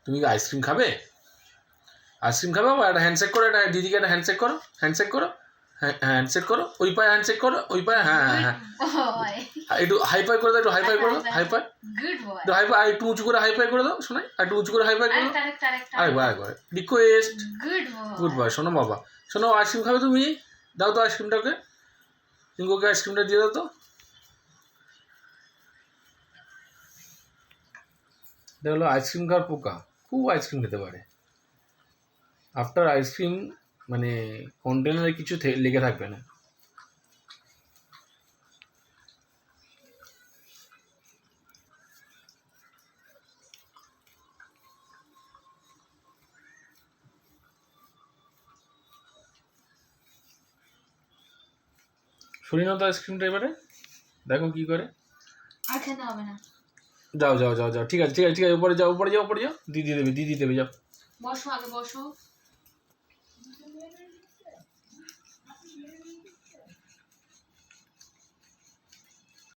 তুমি কি আইসক্রিম খাবে? আইসক্রিম খাবে বাবা? একটা হ্যান্ডশেক করো, একটা দিদিকে একটা হ্যান্ডশেক করো, হ্যান্ডশেক করো, হ্যাঁ হ্যান্ডশেক করো, ওই পায়ে হ্যান্ডশেক করো, ওই পায়ে, হ্যাঁ হ্যাঁ হ্যাঁ, একটু হাইফাই করে দাও, একটু হাইফাই করে দাও, হাইফাই, একটু হাইফাই, আর একটু উঁচু করে হাইফাই করে দাও, শোনাই আর একটু উঁচু করে হাইফাই করে দাও, আরেকবার রিকোয়েস্ট। Good boy. শোনো বাবা, শোনো, আইসক্রিম খাবে তুমি? দাও তো আইসক্রিমটাকে, তুমি ওকে আইসক্রিমটা দিয়ে দাও তো। এটা হলো আইসক্রিম খাওয়ার পোকা, খুব আইসক্রিম খেতে পারে। আফটার আইসক্রিম মানে কন্টেনারে কিছু লেগে থাকবে না। সরিয়ে নাও তো আইসক্রিমটা এবারে, দেখো কি করে। আর খেতে হবে না। যাও যাও যাও যাও, ঠিক আছে ঠিক আছে ঠিক আছে, উপরে যাও উপরে যাও উপরে যাও, দিদি দেবে দিদি দেবে, যাও। বসো আগে বসো।